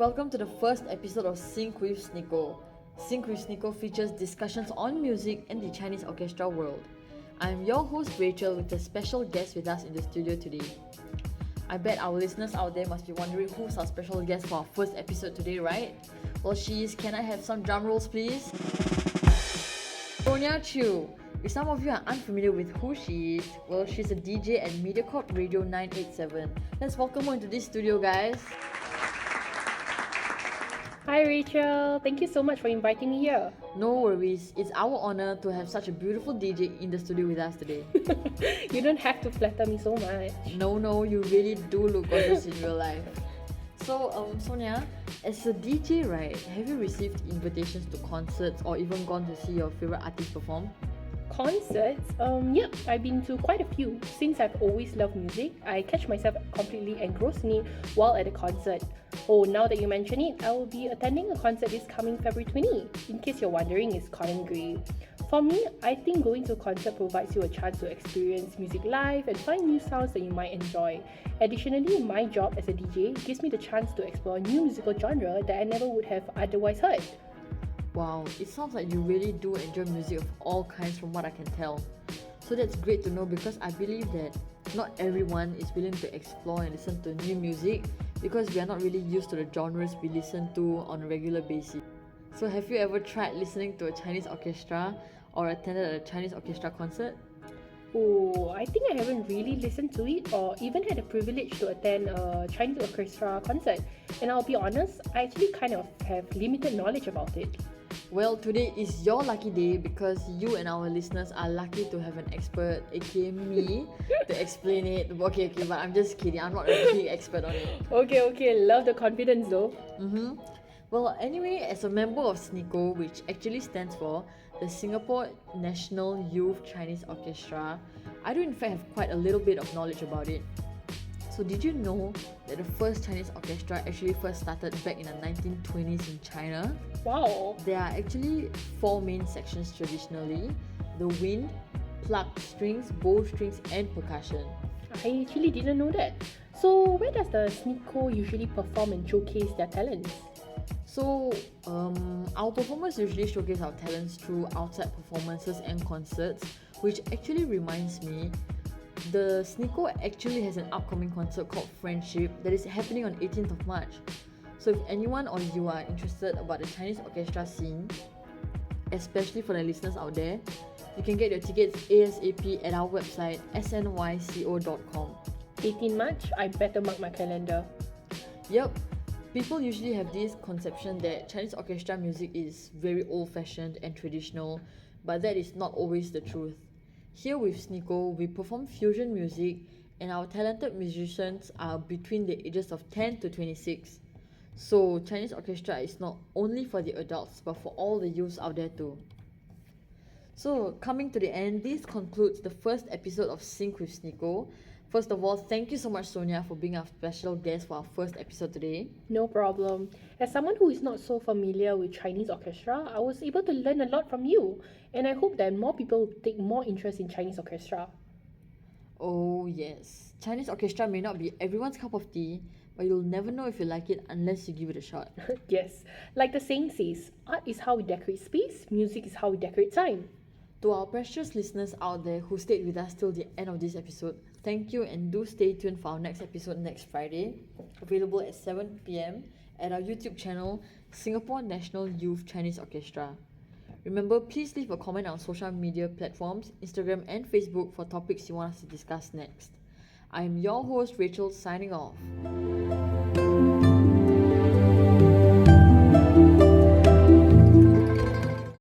welcome to the first episode of Sync with SNYCO. Sync with SNYCO features discussions on music and the Chinese orchestra world. I'm your host Rachel with a special guest with us in the studio today. I bet our listeners out there must be wondering who's our special guest for our first episode today, right? Well, she is. Can I have some drum rolls, please? Sonia Chiu. If some of you are unfamiliar with who she is, well, she's a DJ at MediaCorp Radio 987. Let's welcome her into this studio, guys. Hi Rachel, thank you so much for inviting me here. No worries, it's our honor to have such a beautiful DJ in the studio with us today. You don't have to flatter me so much. No, you really do look gorgeous in real life. So, Sonia, as a DJ, right, have you received invitations to concerts or even gone to see your favorite artist perform? Concerts? Yep, I've been to quite a few. Since I've always loved music, I catch myself completely engrossed in it while at a concert. Oh, now that you mention it, I will be attending a concert this coming February 20. In case you're wondering, it's Colin Gray. For me, I think going to a concert provides you a chance to experience music live and find new sounds that you might enjoy. Additionally, my job as a DJ gives me the chance to explore a new musical genre that I never would have otherwise heard. Wow, it sounds like you really do enjoy music of all kinds from what I can tell. So that's great to know because I believe that not everyone is willing to explore and listen to new music because we are not really used to the genres we listen to on a regular basis. So have you ever tried listening to a Chinese orchestra or attended a Chinese orchestra concert? Oh, I think I haven't really listened to it or even had the privilege to attend a Chinese orchestra concert. And I'll be honest, I actually kind of have limited knowledge about it. Well, today is your lucky day because you and our listeners are lucky to have an expert, aka me, to explain it. Okay, but I'm just kidding. I'm not a big expert on it. Okay, love the confidence though. Well, anyway, as a member of SNYCO, which actually stands for the Singapore National Youth Chinese Orchestra, I do in fact have quite a little bit of knowledge about it. So did you know that the first Chinese orchestra actually first started back in the 1920s in China? Wow. There are actually 4 main sections traditionally: the wind, plucked strings, bow strings, and percussion. I actually didn't know that. So where does the SNYCO usually perform and showcase their talents? So, our performers usually showcase our talents through outside performances and concerts, which actually reminds me, the SNYCO actually has an upcoming concert called Friendship that is happening on 18th of March. So if anyone or you are interested about the Chinese orchestra scene, especially for the listeners out there, you can get your tickets ASAP at our website SNYCO.com. 18 March, I better mark my calendar. Yep. People usually have this conception that Chinese orchestra music is very old-fashioned and traditional, but that is not always the truth. Here with SNYCO, we perform fusion music and our talented musicians are between the ages of 10 to 26. So Chinese orchestra is not only for the adults but for all the youths out there too. So coming to the end, this concludes the first episode of Sync with SNYCO. First of all, thank you so much, Sonia, for being our special guest for our first episode today. No problem. As someone who is not so familiar with Chinese orchestra, I was able to learn a lot from you. And I hope that more people will take more interest in Chinese orchestra. Oh yes, Chinese orchestra may not be everyone's cup of tea, but you'll never know if you like it unless you give it a shot. Yes, like the saying says, art is how we decorate space, music is how we decorate time. To our precious listeners out there who stayed with us till the end of this episode, thank you and do stay tuned for our next episode next Friday, available at 7 p.m. at our YouTube channel, Singapore National Youth Chinese Orchestra. Remember, please leave a comment on social media platforms, Instagram and Facebook for topics you want us to discuss next. I am your host Rachel signing off.